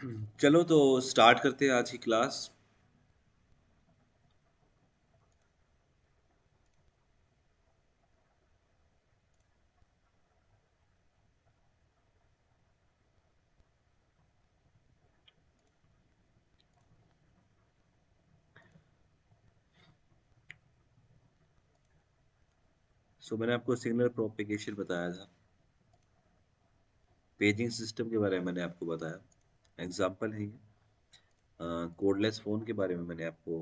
चलो तो स्टार्ट करते हैं आज की क्लास। मैंने आपको सिग्नल प्रोपेगेशन बताया था। पेजिंग सिस्टम के बारे में मैंने आपको बताया। एग्जाम्पल है ये। कोडलेस फ़ोन के बारे में मैंने आपको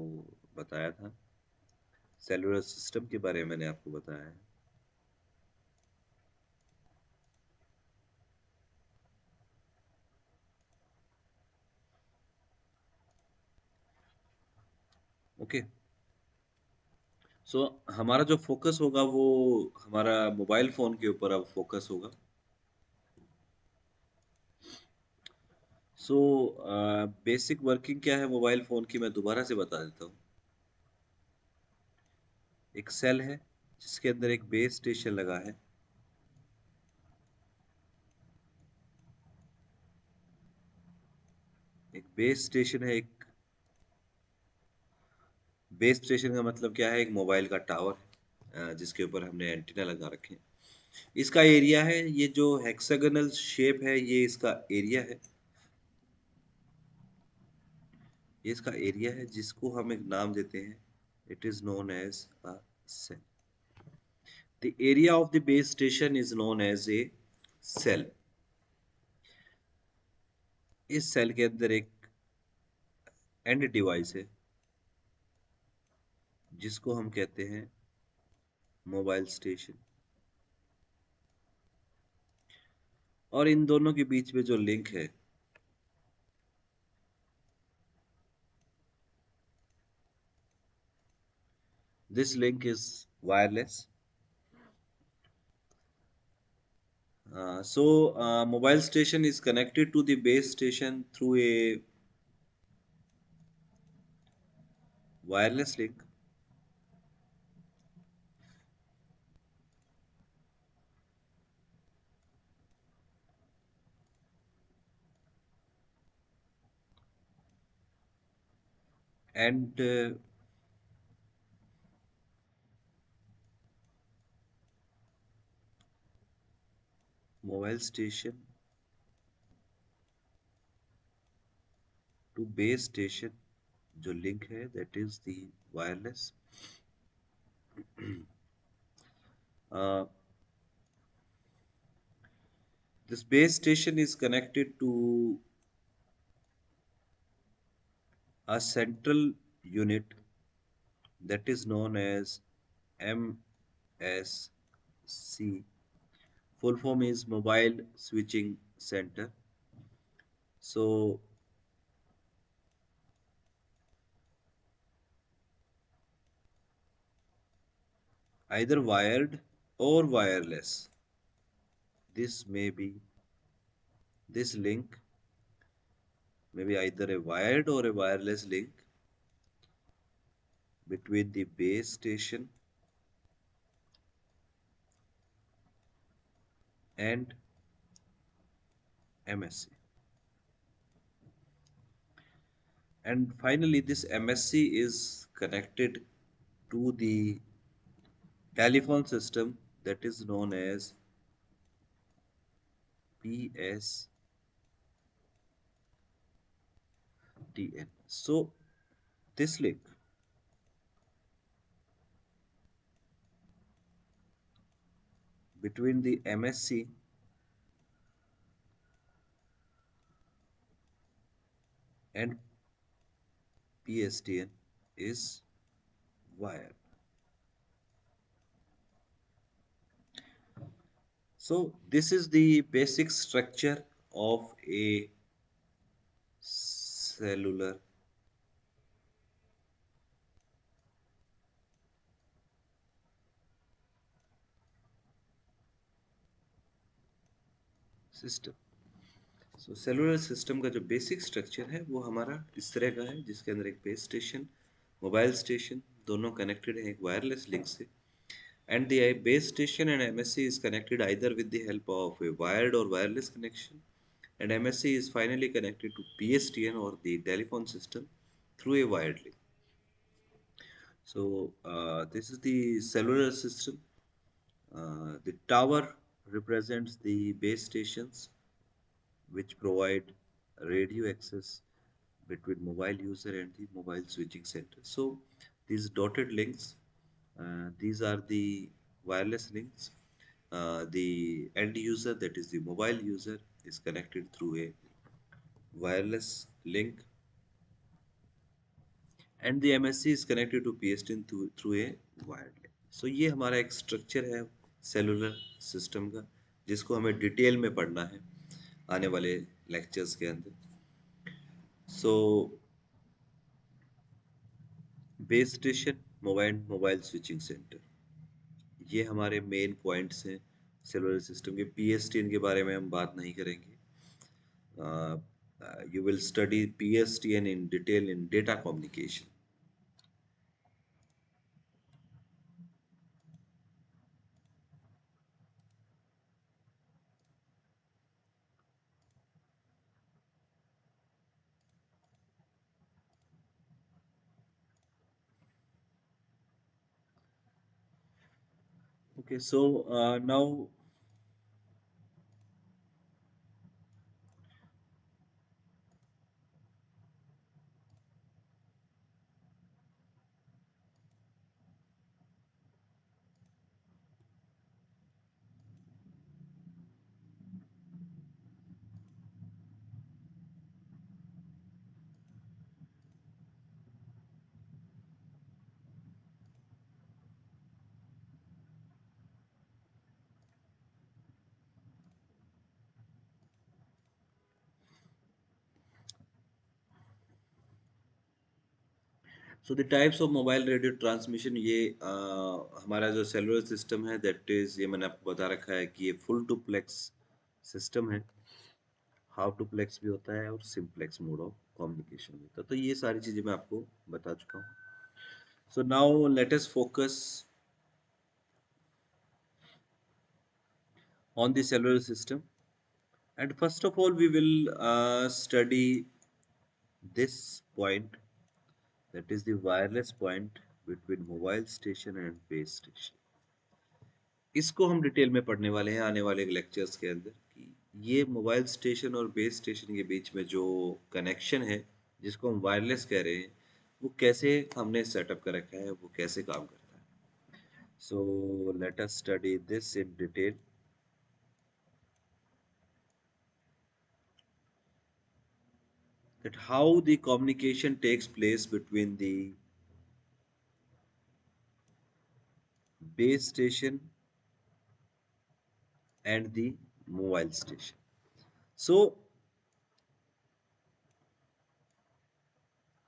बताया था। सेलुलर सिस्टम के बारे में मैंने आपको बताया है। ओके। हमारा जो फोकस होगा वो हमारा मोबाइल फ़ोन के ऊपर अब फोकस होगा। सो बेसिक वर्किंग क्या है मोबाइल फ़ोन की, मैं दोबारा से बता देता हूँ। एक सेल है जिसके अंदर एक बेस स्टेशन लगा है। एक बेस स्टेशन है। एक बेस स्टेशन का मतलब क्या है? एक मोबाइल का टावर है, जिसके ऊपर हमने एंटीना लगा रखे हैं। इसका एरिया है, ये जो हेक्सागोनल शेप है ये इसका एरिया है। ये इसका एरिया है जिसको हम एक नाम देते हैं। It is known as a cell. The area of the base station is known as a cell. इस सेल के अंदर एक एंड डिवाइस है जिसको हम कहते हैं मोबाइल स्टेशन। और इन दोनों के बीच में जो लिंक है, this link is wireless. Mobile station is connected to the base station through a wireless link, and mobile station to base station जो link है that is the wireless. uh, this base station is connected to a central unit that is known as MSC. Full form is Mobile Switching Center. So either wired or wireless, this may be this link may be either a wired or a wireless link between the base station and MSC. And finally, this MSC is connected to the telephone system that is known as PSTN. So, this link between the MSC and PSTN is wired. So, this is the basic structure of a cellular system. Cellular system का जो basic structure है वो हमारा इस तरह का है, जिसके अंदर एक बेस स्टेशन, मोबाइल स्टेशन दोनों कनेक्टेड है एक वायरलेस लिंक से। And the base station and MSC is connected either with the help of a wired or wireless connection, and MSC is finally connected to PSTN or the telephone system through a wired link. So this is the cellular system. The tower represents the base stations which provide radio access between mobile user and the mobile switching center. So these dotted links, these are the wireless links. The end user, that is the mobile user, is connected through a wireless link, and the MSC is connected to PSTN through a wired link. So ये हमारा एक structure है cellular system का, जिसको हमें detail में पढ़ना है आने वाले लेक्चर्स के अंदर. So base station, mobile switching centre, ये हमारे मेन पॉइंट्स हैं सेलुलर सिस्टम के. PSTN के बारे में हम बात नहीं करेंगे. You will study PSTN in detail in data communication. Okay, so now, so the types of mobile radio transmission, ये हमारा जो सेलुलर सिस्टम है, दैट इज, ये मैंने आपको बता रखा है कि ये फुल डुप्लेक्स सिस्टम है. हाफ डुप्लेक्स भी होता है और सिंप्लेक्स मोड ऑफ कम्युनिकेशन भी होता है. तो ये सारी चीजें मैं आपको बता चुका हूँ. So now let us focus on the cellular system, and first of all we will study this point, that is the wireless point between mobile station and base station. इसको हम डिटेल में पढ़ने वाले हैं आने वाले लेक्चर्स के अंदर कि ये मोबाइल स्टेशन और बेस स्टेशन के बीच में जो कनेक्शन है, जिसको हम वायरलेस कह रहे हैं, वो कैसे हमने सेटअप कर रखा है, वो कैसे काम करता है. So let us study this in detail. That how the communication takes place between the base station and the mobile station. So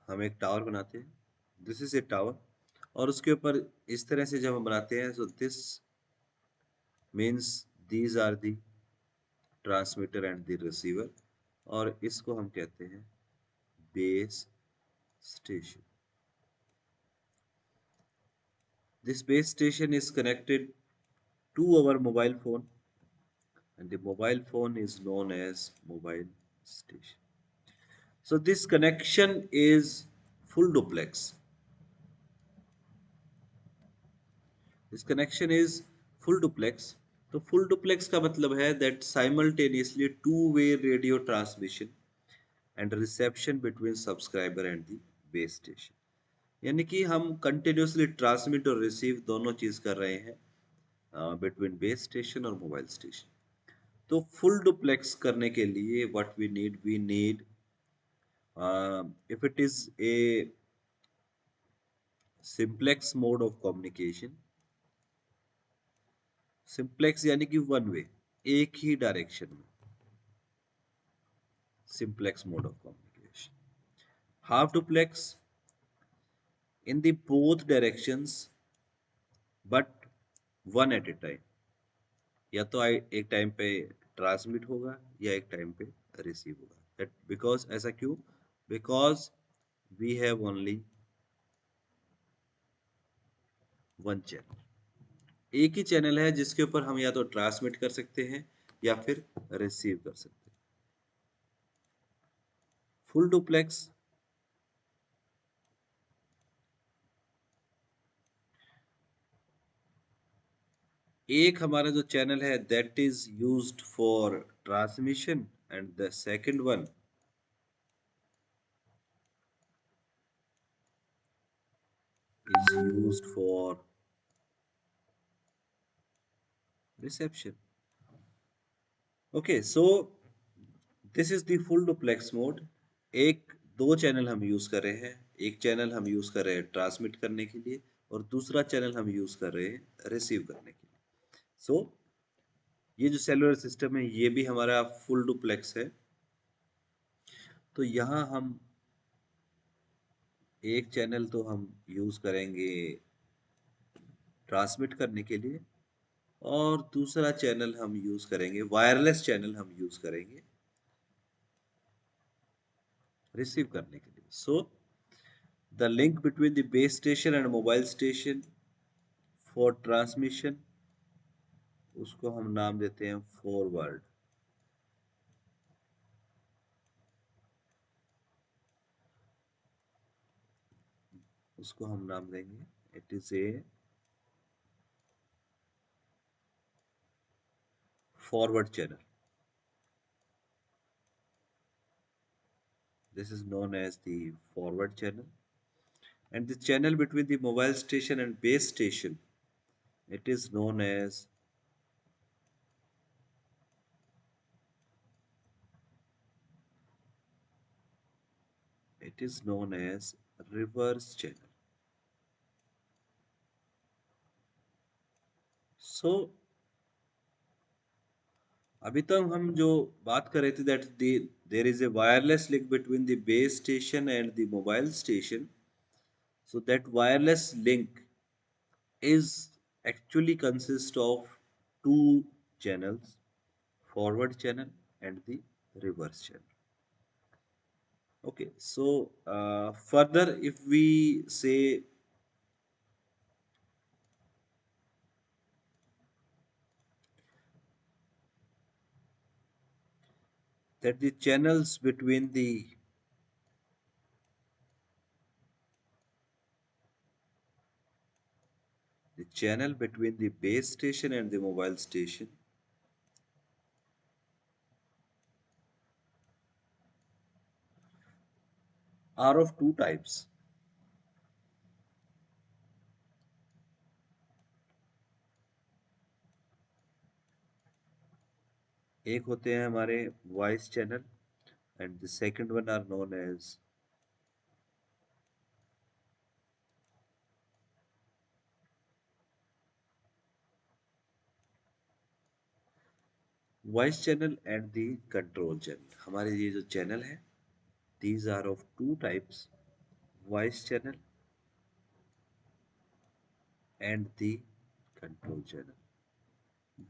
हम एक टावर बनाते हैं, दिस इज ए टावर, और उसके ऊपर इस तरह से जब हम बनाते हैं, so this means these are the transmitter and the receiver, और इसको हम कहते हैं base station. This base station is connected to our mobile phone, and the mobile phone is known as mobile station. So this connection is full duplex. This connection is full duplex. तो full duplex का मतलब है that simultaneously two-way radio transmission and reception between subscriber and the base station. यानी कि हम continuously transmit और receive दोनों चीज कर रहे हैं between base station और mobile station. तो full duplex करने के लिए what we need if it is a simplex mode of communication, simplex यानी कि वन वे, एक ही डायरेक्शन में, simplex mode of communication. Half duplex in the both directions but one at a time, या तो एक टाइम पे transmit होगा या एक टाइम पे रिसीव होगा. दैट बिकॉज, ऐसा क्यों? Because we have only one channel. एक ही चैनल है जिसके ऊपर हम या तो ट्रांसमिट कर सकते हैं या फिर रिसीव कर सकते हैं. फुल डुप्लेक्स एक हमारा जो चैनल है that is used for transmission and the second one is used for reception. Okay, so this is the full duplex mode. एक दो चैनल हम यूज कर रहे हैं, एक चैनल हम यूज कर रहे हैं ट्रांसमिट करने के लिए और दूसरा चैनल हम यूज कर रहे हैं रिसीव करने के लिए. सो ये जो सेलुलर सिस्टम है ये भी हमारा फुल डुप्लेक्स है. तो यहाँ हम एक चैनल तो हम यूज करेंगे ट्रांसमिट करने के लिए और दूसरा चैनल हम यूज करेंगे वायरलेस चैनल हम यूज करेंगे रिसीव करने के लिए. So the link between the base station and mobile station for transmission उसको हम नाम देते हैं फॉरवर्ड. उसको हम नाम देंगे it is a forward channel. This is known as the forward channel. And the channel between the mobile station and base station, it is known as reverse channel. So अभी तक हम जो बात कर रहे थे that there is a wireless link between the base station and the mobile station. So that wireless link is actually consist of two channels, forward channel and the reverse channel. Okay, so further if we say that the channels between the base station and the mobile station are of two types. एक होते हैं हमारे voice channel and the second one are known as voice channel and the control channel. हमारे ये जो channel है these are of two types, voice channel and the control channel.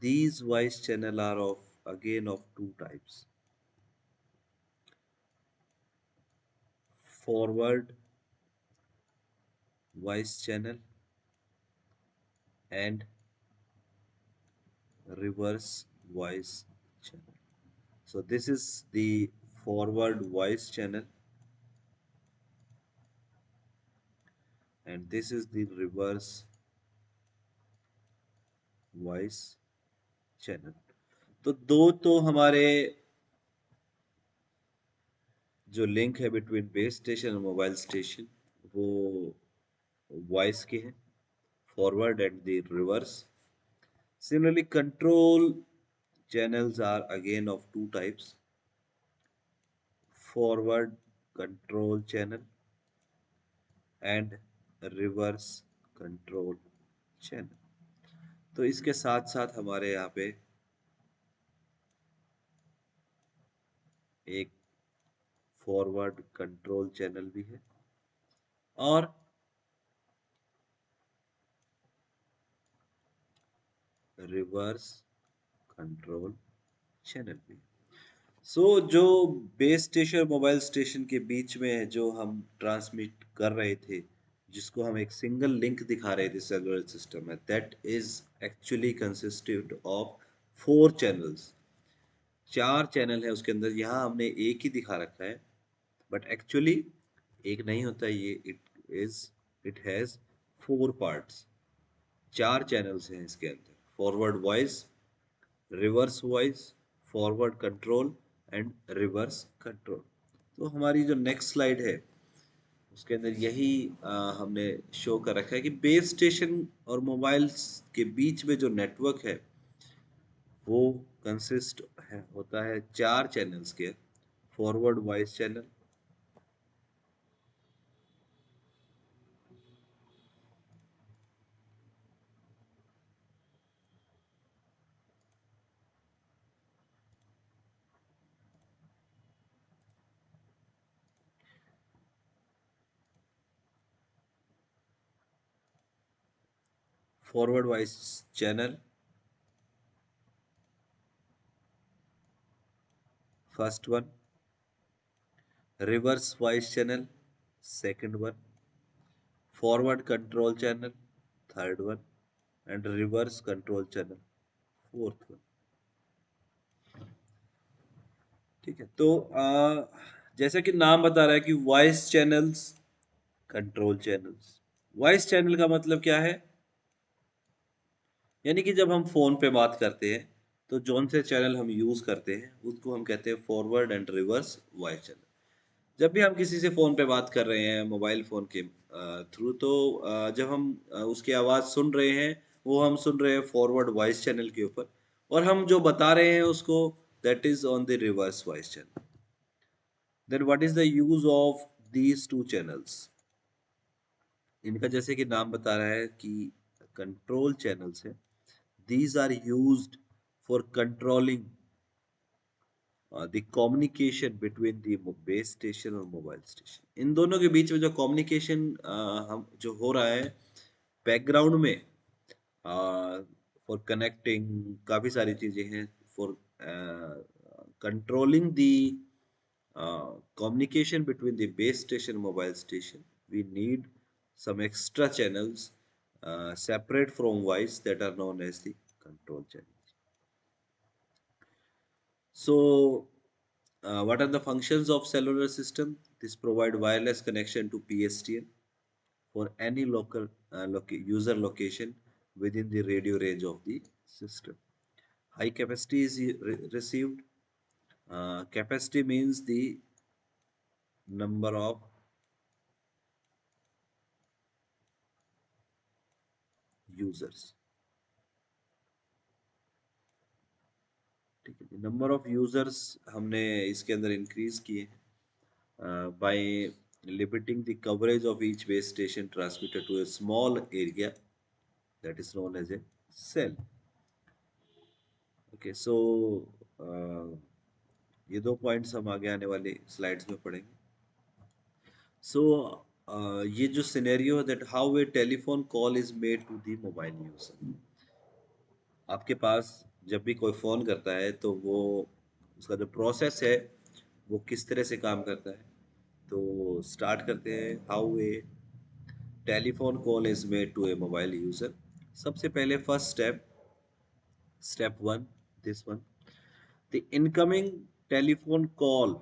These voice channel are of again of two types, forward voice channel and reverse voice channel. So this is the forward voice channel and this is the reverse voice channel. तो दो तो हमारे जो link है between base station और mobile station वो voice के हैं, forward and the reverse. Similarly, control channels are again of two types, forward control channel and reverse control channel. तो इसके साथ साथ हमारे यहाँ पे एक फॉरवर्ड कंट्रोल चैनल भी है और रिवर्स कंट्रोल चैनल भी. सो जो बेस स्टेशन और मोबाइल स्टेशन के बीच में है जो हम ट्रांसमिट कर रहे थे जिसको हम एक सिंगल लिंक दिखा रहे थे सेलुलर सिस्टम में that is actually consisted of four channels. चार चैनल है उसके अंदर, यहाँ हमने एक ही दिखा रखा है बट एक्चुअली एक नहीं होता ये, is it has 4 parts, 4 channels हैं इसके अंदर। Forward bias, reverse bias, forward control and reverse control. तो हमारी जो नेक्स्ट स्लाइड है उसके अंदर यही हमने शो कर रखा है कि बेस स्टेशन और मोबाइल्स के बीच में जो नेटवर्क है वो कंसिस्ट है होता है 4 चैनल्स के। Forward bias channel, forward bias channel first one, reverse voice channel second one, forward control channel third one and reverse control channel fourth one. ठीक है, तो जैसा कि नाम बता रहा है कि voice channels, control channels. Voice channel का मतलब क्या है? यानी कि जब हम फोन पे बात करते हैं तो जौन से चैनल हम यूज करते हैं उसको हम कहते हैं forward and reverse voice channel. जब भी हम किसी से फोन पे बात कर रहे हैं मोबाइल फोन के थ्रू, तो जब हम उसकी आवाज सुन रहे हैं वो हम सुन रहे हैं फॉरवर्ड वॉइस चैनल के ऊपर, और हम जो बता रहे हैं उसको that is on the reverse voice channel. Then what is the use of these two channels? इनका जैसे कि नाम बता रहा है कि कंट्रोल चैनल्स है। These are used for controlling the communication between the base station और मोबाइल स्टेशन। इन दोनों के बीच में जो कम्युनिकेशन हम जो हो रहा है बैकग्राउंड में, फॉर कनेक्टिंग काफी सारी चीजें हैं, for controlling the communication between the base station and mobile station, we need some extra channels separate from voice that are known as the control channels. So, what are the functions of cellular system? This provide wireless connection to PSTN for any local user location within the radio range of the system. High capacity is received. Capacity means the number of users. ठीक है, number of users हमने इसके अंदर increase किए by limiting the coverage of each base station transmitter to a small area that is known as a cell. Okay, so ये 2 points हम आगे आने वाली स्लाइड्स में पढ़ेंगे। सो ये जो सिनेरियो है that how a telephone call is made to the mobile user. आपके पास जब भी कोई फोन करता है तो वो उसका जो प्रोसेस है वो किस तरह से काम करता है। तो स्टार्ट करते हैं how a telephone call is made to a mobile user. सबसे पहले first step, step one, this one, the incoming telephone call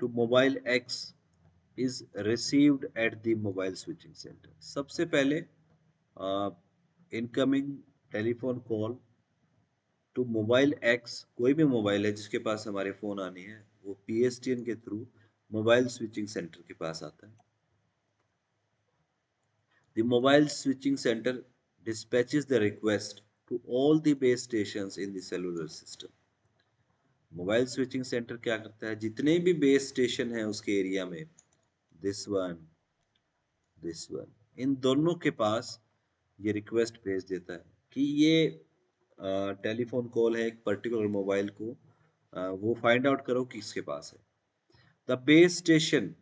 to mobile X is received at the mobile switching centre. सबसे पहले incoming telephone call to mobile X, कोई भी mobile है जिसके पास हमारे phone आनी है, वो पीएसटीएन के थ्रू मोबाइल स्विचिंग सेंटर के पास आता है। The mobile switching center dispatches the request to all the base stations in the cellular system. Mobile switching centre क्या करता है, जितने भी बेस स्टेशन हैं उसके एरिया में, दिस वन, दिस वन, इन दोनों के पास ये रिक्वेस्ट भेज देता है कि ये टेलीफोन कॉल है एक पर्टिकुलर मोबाइल को, वो फाइंड आउट करो कि किसके पास है। The base station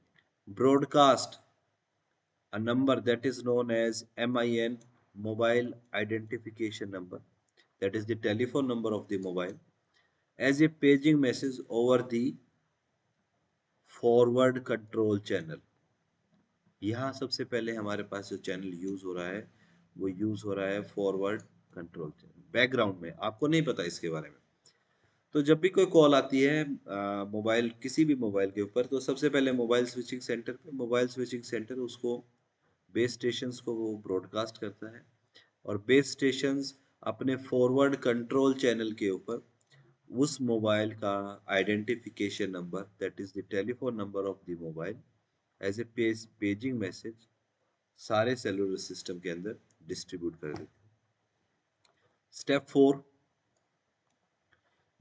broadcast a number that is known as MIN, mobile identification number, that is the telephone number of the mobile, as a paging message over the forward control channel। यहाँ सबसे पहले हमारे पास जो channel use हो रहा है वो use हो रहा है फॉरवर्ड कंट्रोल चैनल। बैकग्राउंड में आपको नहीं पता इसके बारे में, तो जब भी कोई कॉल आती है मोबाइल, किसी भी मोबाइल के ऊपर, तो सबसे पहले मोबाइल स्विचिंग सेंटर उसको बेस स्टेशंस को वो ब्रॉडकास्ट करता है, और बेस स्टेशंस अपने फॉरवर्ड कंट्रोल चैनल के ऊपर उस मोबाइल का identification number, that is the telephone number of the mobile, as a paging message सारे सेलुलर सिस्टम के अंदर डिस्ट्रीब्यूट कर देते हैं। स्टेप 4,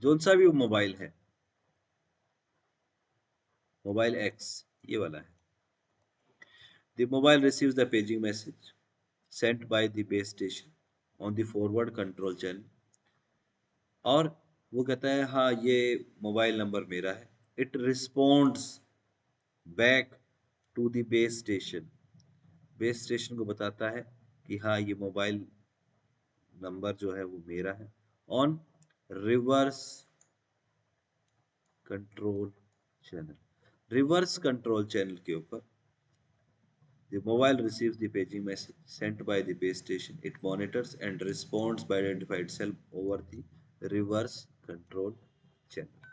जोन सा भी वो मोबाइल है, मोबाइल एक्स ये वाला है, the mobile receives the paging message sent by the base station on the forward control channel, और वो कहता है हाँ ये मोबाइल नंबर मेरा है। It responds back to the base station को बताता है कि हाँ ये मोबाइल नंबर जो है वो मेरा है, on reverse control reverse control channel के ऊपर the mobile receives the paging message sent by the base station. It monitors and responds by identify itself over the reverse control channel.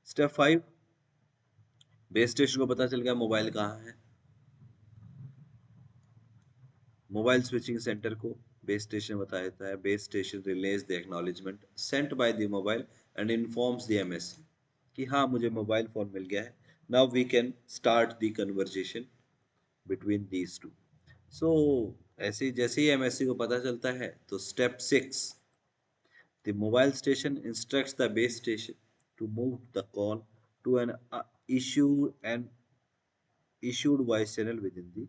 Step 5, base station को पता चल गया mobile कहाँ है, mobile switching centre को base station बता देता है, base station relays the acknowledgement sent by the mobile and informs the MSC कि हाँ मुझे मोबाइल फोन मिल गया है, now we can start the conversation between these two. So ऐसे ही जैसे ही एमएससी को पता चलता है, तो step 6, the mobile station instructs the base station to move the call to an an issued voice channel within the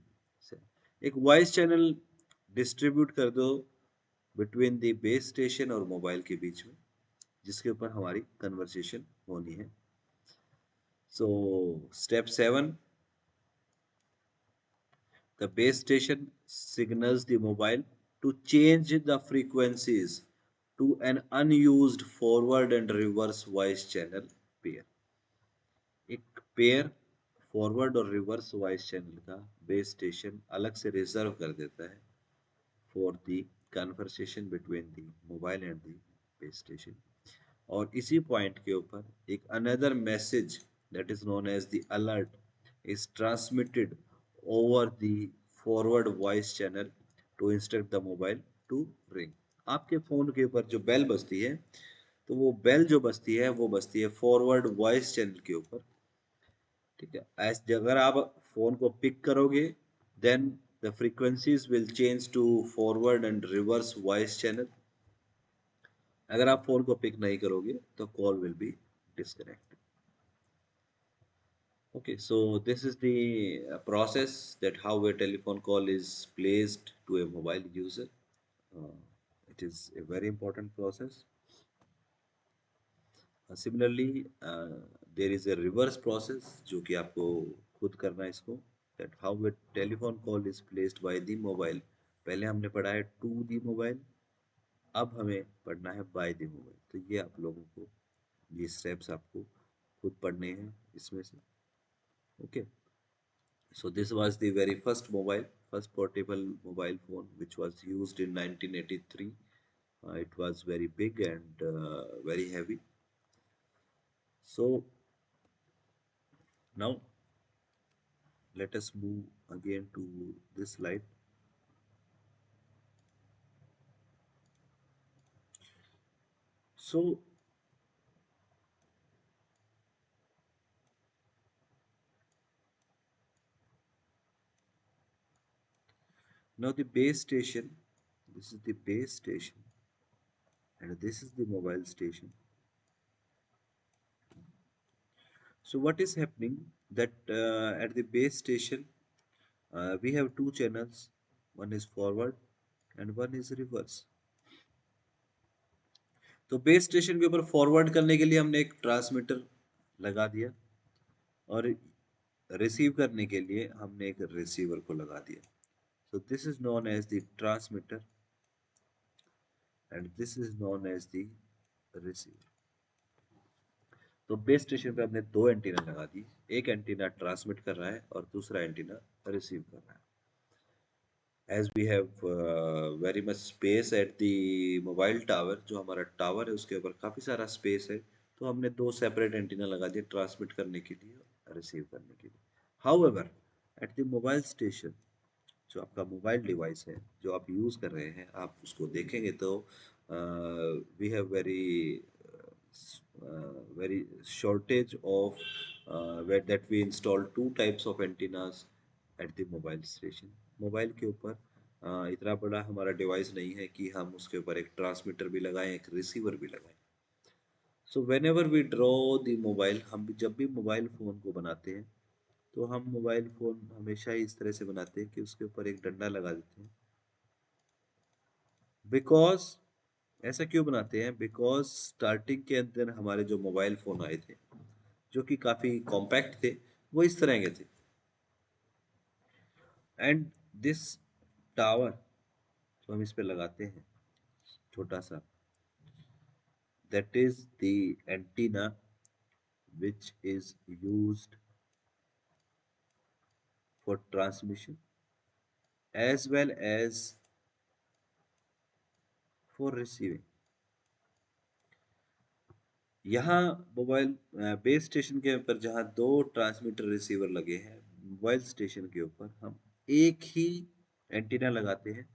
एक voice channel distribute कर दो बिटवीन द बेस स्टेशन और मोबाइल के बीच में, जिसके ऊपर हमारी कन्वर्सेशन होनी है। So step 7, the base station signals the mobile to change the frequencies to an unused forward and reverse voice channel pair. एक पेयर फॉरवर्ड और रिवर्स वॉइस चैनल का बेस स्टेशन अलग से रिजर्व कर देता है for the conversation between the mobile and the base station. और इसी पॉइंट के ऊपर एक another message that is known as the alert is transmitted over the forward voice channel to instruct the mobile to ring। आपके phone के ऊपर जो bell बजती है, तो वो बेल जो बजती है वो बजती है फॉरवर्ड वॉइस चैनल के ऊपर, ठीक है। अगर आप फोन को पिक करोगे, then the frequencies will change to forward and reverse voice channel. अगर आप फोन को पिक नहीं करोगे तो call will be disconnected. Okay, so this is the process that how a telephone call is placed to a mobile user. Uh, it is a very important process. Similarly, there is a reverse process जो कि आपको खुद करना है इसको, that how a telephone call is placed by the mobile। पहले हमने पढ़ा है to the mobile, अब हमें पढ़ना है by the mobile। तो ये आप लोगों को ये स्टेप्स आपको खुद पढ़ने हैं इसमें से। Okay, so this was the very first portable mobile phone which was used in 1983। It was very big and very heavy। So now let us move again to this slide। So now the base station, this is the base station and this is the mobile station। So what is happening that at the base station we have two channels, one is forward and one is reverse। तो base station के ऊपर forward करने के लिए हमने एक transmitter लगा दिया, और रिसीव करने के लिए हमने एक रिसीवर को लगा दिया। So this is known as the transmitter and this is known as the receiver. तो बेस स्टेशन पे हमने दो एंटीना लगा दी, एक एंटीना ट्रांसमिट कर रहा है और दूसरा एंटीना रिसीव कर रहा है। As we have very much space at the mobile tower, जो हमारा टावर है उसके ऊपर काफ़ी सारा स्पेस है, तो हमने दो सेपरेट एंटीना लगा दिए ट्रांसमिट करने के लिए और रिसीव करने के लिए। However eight the mobile station, जो आपका मोबाइल डिवाइस है जो आप यूज़ कर रहे हैं, आप उसको देखेंगे तो we have very very shortage of where that we install two types of antennas at the mobile station। Mobile के ऊपर इतना बड़ा हमारा डिवाइस नहीं है कि हम उसके ऊपर एक ट्रांसमीटर भी लगाएं, एक रिसीवर भी लगाएं। So whenever we draw the mobile, हम जब भी मोबाइल फ़ोन को बनाते हैं तो हम मोबाइल फ़ोन हमेशा ही इस तरह से बनाते हैं कि उसके ऊपर एक डंडा लगा देते हैं। बिकॉज ऐसा क्यों बनाते हैं? बिकॉज स्टार्टिंग के अंदर हमारे जो मोबाइल फ़ोन आए थे जो कि काफ़ी कॉम्पैक्ट थे, वो इस तरह के थे। एंड दिस टावर जो हम इस पे लगाते हैं छोटा सा, that is the antenna which is used for transmission as well as for receiving। यहाँ मोबाइल बेस स्टेशन के ऊपर जहाँ दो ट्रांसमीटर रिसीवर लगे हैं, मोबाइल स्टेशन के ऊपर हम एक ही एंटीना लगाते हैं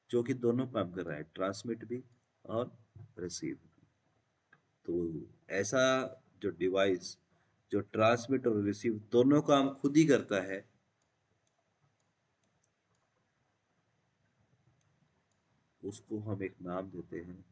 जो कि दोनों काम कर रहा है, ट्रांसमिट भी और रिसीव भी। तो ऐसा जो डिवाइस जो ट्रांसमिट और रिसीव दोनों काम खुद ही करता है, उसको हम एक नाम देते हैं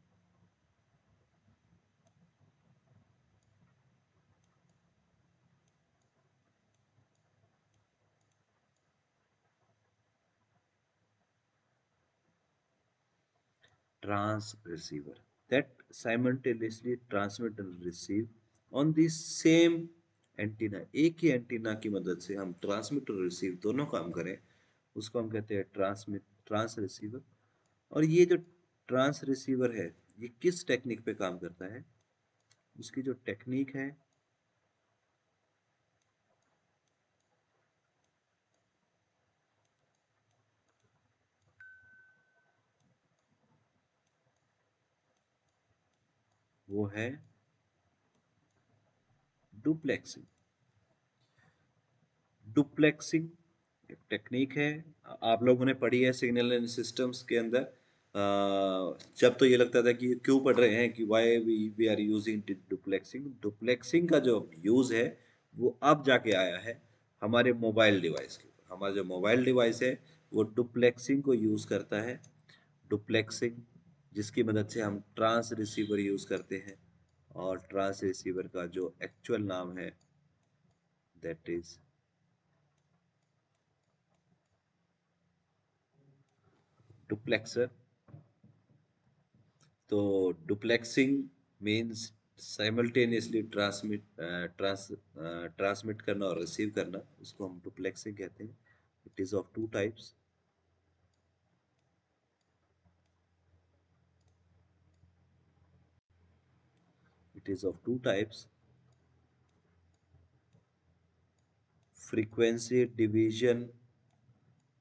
trans receiver, that simultaneously transmit and receive on the same antenna. एक ही एंटीना की मदद से हम ट्रांसमिट और रिसीव दोनों काम करें, उसको हम कहते हैं ट्रांस रिसीवर। और ये जो ट्रांस रिसीवर है, ये किस टेक्निक पे काम करता है? उसकी जो टेक्निक है वो है डुप्लेक्सिंग। डुप्लेक्सिंग एक टेक्निक है, आप लोगों ने पढ़ी है सिग्नल एंड सिस्टम्स के अंदर। जब तो ये लगता था कि क्यों पढ़ रहे हैं, कि वाई वी आर यूजिंग डुप्लेक्सिंग। डुप्लेक्सिंग का जो यूज है वो अब जाके आया है हमारे मोबाइल डिवाइस के ऊपर। हमारा जो मोबाइल डिवाइस है वो डुप्लेक्सिंग को यूज करता है। डुप्लेक्सिंग जिसकी मदद से हम ट्रांस रिसीवर यूज करते हैं, और ट्रांस रिसीवर का जो एक्चुअल नाम है दैट इज डुप्लेक्सर। तो डुप्लेक्सिंग मीन्स साइमल्टेनियसली ट्रांसमिट करना और रिसीव करना, उसको हम डुप्लेक्सिंग कहते हैं। It is of two types. It is of two types, frequency division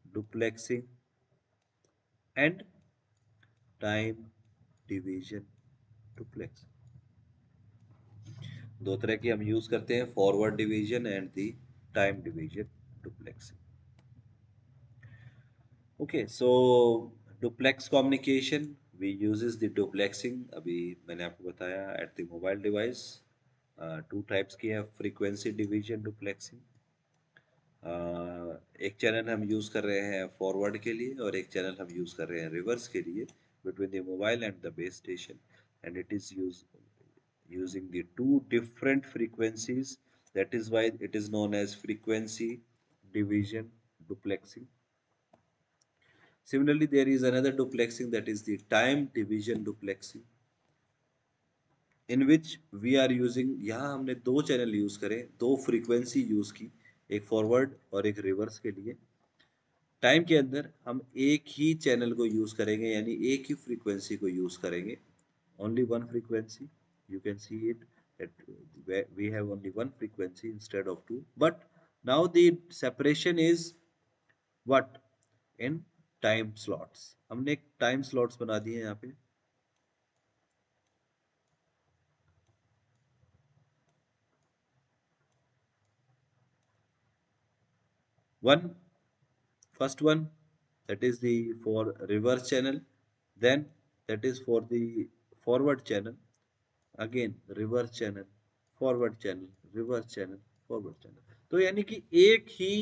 duplexing and time division duplexing. दो तरह की हम यूज करते हैं, forward division and the time division duplexing. Okay, so duplex communication we uses the duplexing. अभी मैंने आपको बताया at the mobile device two types की है, फ्रीक्वेंसी डिवीजन डुप्लेक्सिंग। एक चैनल हम यूज़ कर रहे हैं फॉरवर्ड के लिए और एक चैनल हम यूज़ कर रहे हैं रिवर्स के लिए, between the mobile and the base station. And it is use using the two different frequencies, that is why it is known as frequency division duplexing. Similarly, there is another duplexing, that is the time division duplexing, in which we are using, यहाँ हमने दो channel use करें, दो frequency use की, एक forward और एक reverse के लिए। टाइम के अंदर हम एक ही चैनल को यूज करेंगे, यानी एक ही फ्रीक्वेंसी को यूज करेंगे, only one frequency। You can see it that we have only one frequency instead of two, but now the separation is what? In time slots. हमने एक टाइम स्लॉट्स बना दिए हैं यहाँ पे। One, first one, that is the for reverse channel, then that is for the forward channel, again reverse channel, forward channel, reverse channel, forward channel। तो यानी कि एक ही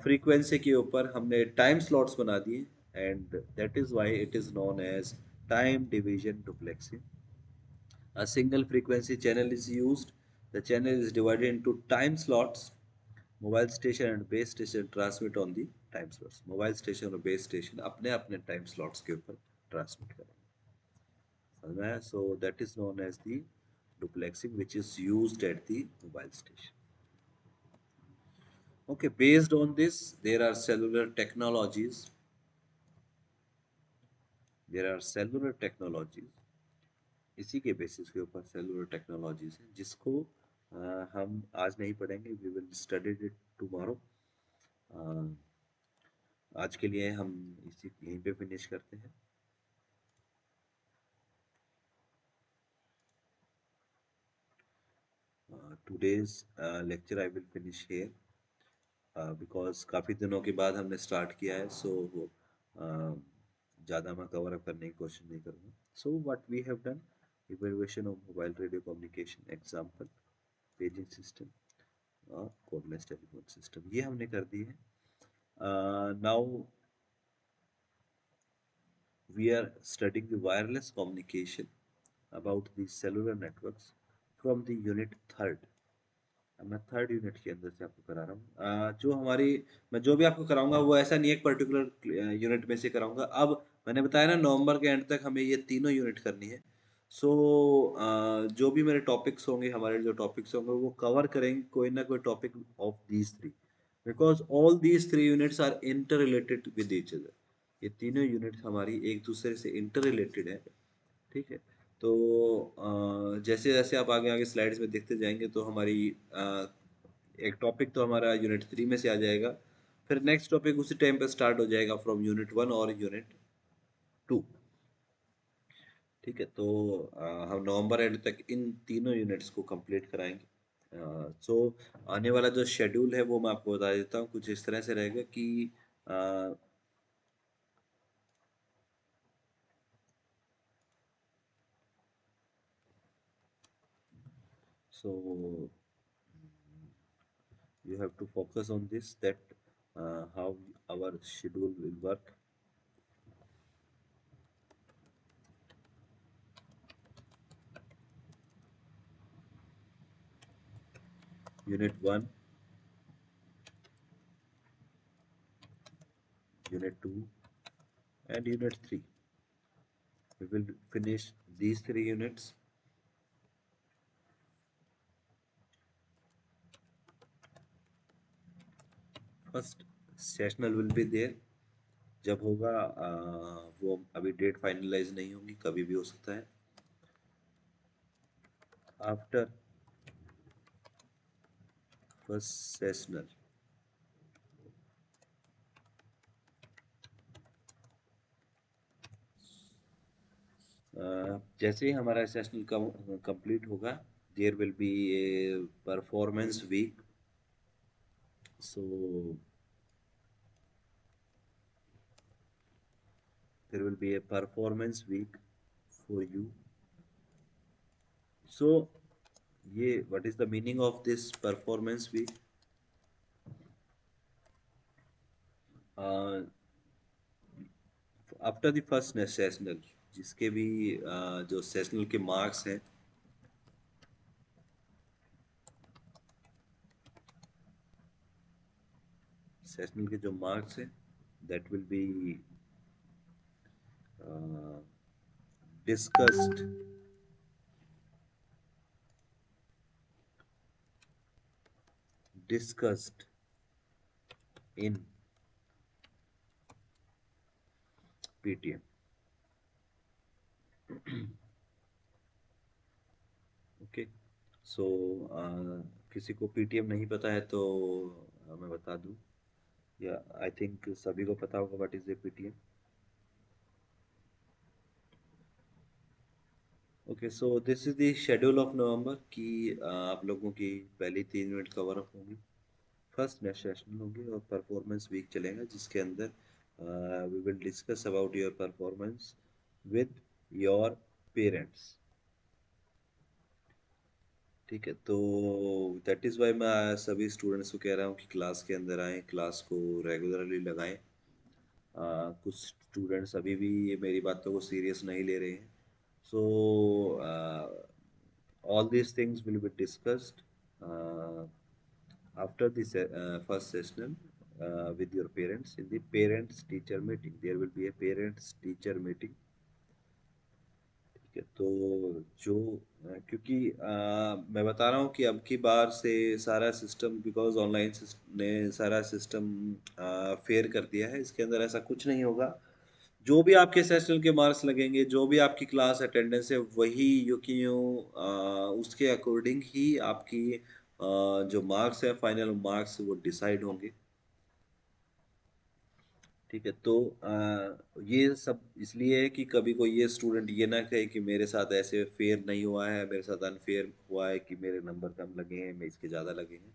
फ्रीक्वेंसी के ऊपर हमने टाइम स्लॉट्स बना दिए, and that is why it is known as time division duplexing. A single frequency channel is used. The channel is divided into time slots. Mobile station and base station transmit on the time slots. Mobile station और base station अपने अपने time slots के ऊपर transmit करेंगे। समझ में आया? So that is known as the duplexing, which is used at the mobile station. Okay, based on this, there are cellular technologies. There are cellular technologies. इसी के बेसिस के ऊपर सेलुलर टेक्नोलॉजीज है, जिसको हम आज नहीं पढ़ेंगे, we will study it tomorrow. आज के लिए हम इसी यहीं पे फिनिश करते हैं। Today's lecture I will finish here, because काफ़ी दिनों के बाद हमने स्टार्ट किया है, सो ज़्यादा मैं कवर अप करने की कोशिश नहीं करूँगा। So what we have done, evaluation of mobile radio communication example, paging system और कोडलेस टेलीफोन सिस्टम, ये हमने कर दी है। Now we are studying the wireless communication about the cellular networks from the unit third। अब मैं third unit के अंदर से आपको करा रहा हूँ। जो हमारी, मैं जो भी आपको कराऊंगा वो ऐसा नहीं है पर्टिकुलर यूनिट में से कराऊंगा। अब मैंने बताया ना, नवंबर के एंड तक हमें ये तीनों यूनिट करनी है। सो जो भी मेरे टॉपिक्स होंगे, हमारे जो टॉपिक्स होंगे वो कवर करेंगे कोई ना कोई topic of these three, because all these three units are interrelated with each other. ये तीनों यूनिट्स हमारी एक दूसरे से इंटर रिलेटेड है। ठीक है। तो जैसे जैसे आप आगे आगे स्लाइड्स में देखते जाएंगे तो हमारी एक टॉपिक तो हमारा यूनिट थ्री में से आ जाएगा, फिर नेक्स्ट टॉपिक उसी टाइम पे स्टार्ट हो जाएगा फ्रॉम यूनिट वन और यूनिट टू। ठीक है। तो हम नवंबर एंड तक इन तीनों यूनिट्स को कंप्लीट कराएंगे। सो आने वाला जो शेड्यूल है वो मैं आपको बता देता हूँ, कुछ इस तरह से रहेगा कि सो you have to focus on this, that how our schedule will work। Unit 1, Unit 2 and Unit 3, we will finish these three units। First sessional will be there, जब होगा वो अभी डेट फाइनलाइज नहीं होगी, कभी भी हो सकता है। आफ्टर फर्स्ट सेशनल, जैसे ही हमारा सेशनल कंप्लीट होगा, there will be a performance week. So there will be a performance week for you। So ये what is the meaning of this performance week? After the first sessional, जिसके भी जो sessional के marks हैं, sessional के जो marks हैं, that will be discussed discussed in PTM. Okay. So किसी को पीटीएम नहीं पता है तो मैं बता दूं, या आई थिंक सभी को पता होगा what is a PTM. Okay, so this is the schedule of November कि आप लोगों की पहली 3 यूनिट कवर अप होंगी, फर्स्ट नेक्स्ट सेशन होगी और परफॉर्मेंस वीक चलेगा जिसके अंदर we will discuss about your performance with your parents. ठीक है, तो दैट इज़ वाई मैं सभी स्टूडेंट्स को कह रहा हूँ कि क्लास के अंदर आएँ, क्लास को रेगुलरली लगाएं। कुछ स्टूडेंट्स अभी भी ये मेरी बातों को सीरियस नहीं ले रहे हैं। So all these things will be discussed after the first session with your parents in the parents teacher meeting. There will be a parents teacher meeting। ठीक है, तो जो क्योंकि मैं बता रहा हूँ कि अब की बार से सारा सिस्टम, बिकॉज ऑनलाइन ने सारा सिस्टम फेयर कर दिया है, इसके अंदर ऐसा कुछ नहीं होगा। जो भी आपके सेशनल के मार्क्स लगेंगे, जो भी आपकी क्लास अटेंडेंस है, वही यू की यूँ उसके अकॉर्डिंग ही आपकी जो मार्क्स है, फाइनल मार्क्स वो डिसाइड होंगे। ठीक है, तो ये सब इसलिए है कि कभी कोई ये स्टूडेंट ये ना कहे कि मेरे साथ ऐसे फेयर नहीं हुआ है, मेरे साथ अनफेयर हुआ है कि मेरे नंबर कम लगे हैं, मैं इसके ज़्यादा लगे हैं।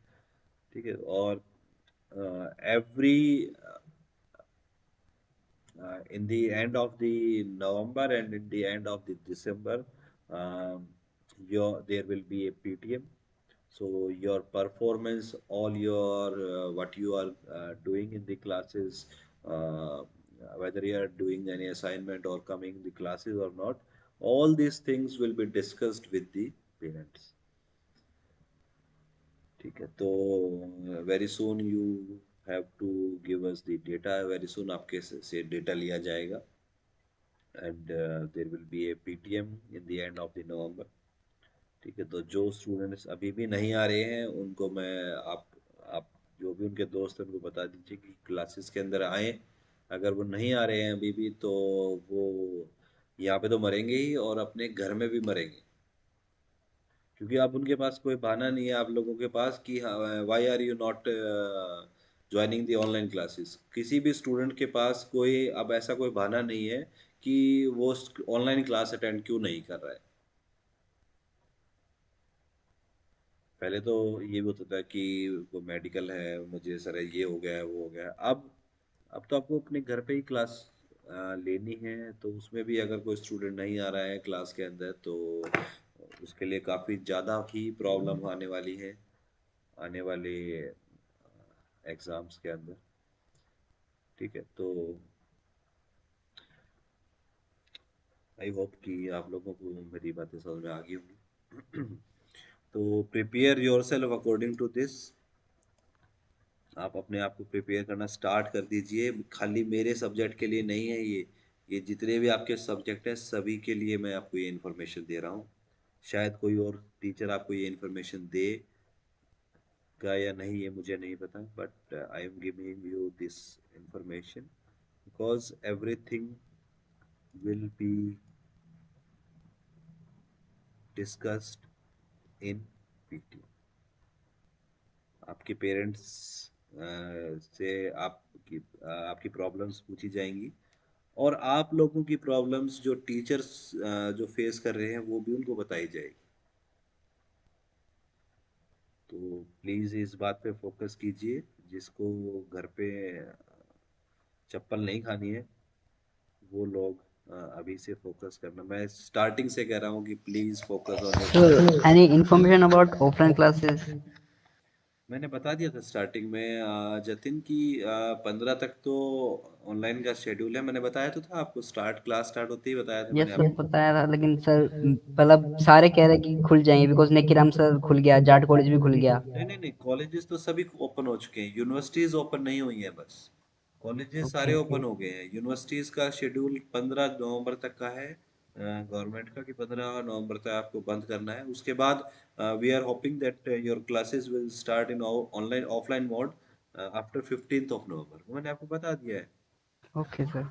ठीक है, और every in the end of the November and in the end of the December, um, there will be a PTM. So your performance, all your what you are doing in the classes, uh, whether you are doing any assignment or coming the classes or not, all these things will be discussed with the parents। ठीक है, तो very soon you have to give us the data, very soon आपके से data लिया जाएगा and there will be a PTM in the end of the November. ठीक है, तो जो स्टूडेंट्स अभी भी नहीं आ रहे हैं उनको मैं आप जो भी उनके दोस्त हैं उनको बता दीजिए कि क्लासेस के अंदर आए। अगर वो नहीं आ रहे हैं अभी भी तो वो यहाँ पे तो मरेंगे ही और अपने घर में भी मरेंगे, क्योंकि अब उनके पास कोई बहाना नहीं है आप लोगों के पास कि why are you not joining the online classes. किसी भी स्टूडेंट के पास कोई अब ऐसा कोई बहाना नहीं है कि वो ऑनलाइन क्लास अटेंड क्यों नहीं कर रहा है। पहले तो ये भी होता था कि वो मेडिकल है, मुझे सर ये हो गया है वो हो गया है। अब तो आपको अपने घर पे ही क्लास लेनी है, तो उसमें भी अगर कोई स्टूडेंट नहीं आ रहा है क्लास के अंदर तो उसके लिए काफ़ी ज़्यादा ही प्रॉब्लम आने वाली है आने वाले एग्जाम्स के अंदर। ठीक है, तो आई होप कि आप लोगों को मेरी बातें समझ में आ गई होंगी। तो prepare yourself according to this. आप अपने आप को प्रिपेयर करना स्टार्ट कर दीजिए, खाली मेरे सब्जेक्ट के लिए नहीं है ये जितने भी आपके सब्जेक्ट हैं सभी के लिए मैं आपको ये इन्फॉर्मेशन दे रहा हूँ। शायद कोई और टीचर आपको ये इन्फॉर्मेशन देगा या नहीं ये मुझे नहीं पता, but I am giving you this information because everything will be discussed in PT। आपके पेरेंट्स से आपकी प्रॉब्लम्स पूछी जाएंगी और आप लोगों की प्रॉब्लम्स जो टीचर्स जो फेस कर रहे हैं वो भी उनको बताई जाएगी। तो प्लीज़ इस बात पे फोकस कीजिए, जिसको घर पे चप्पल नहीं खानी है वो लोग अभी से फोकस करना, मैं स्टार्टिंग से कह रहा हूँ कि please focus on your So, studies. any information about offline classes? मैंने बता दिया था स्टार्टिंग में जतिन की 15 तक तो ऑनलाइन का शेड्यूल है, मैंने बताया तो था आपको, क्लास स्टार्ट होते ही बताया था मैंने यस सर, आपको। बताया था, लेकिन सर मतलब सारे कह रहे कि खुल जाएंगे, बिकॉज नेकीराम सर खुल गया, जाट कॉलेज भी खुल गया। नहीं नहीं नहीं, कॉलेजेस तो सभी ओपन हो चुके हैं, यूनिवर्सिटीज ओपन नहीं हुई हैं बस। कॉलेजेस ओके सारे ओके। ओपन हो गए हैं, यूनिवर्सिटीज का शेड्यूल 15 नवंबर तक का है गवर्नमेंट का, कि 15 नवंबर तक आपको बंद करना है। उसके बाद we are hoping that your classes will start in online offline mode after 15th of November, वो मैंने आपको बता दिया है। Okay sir.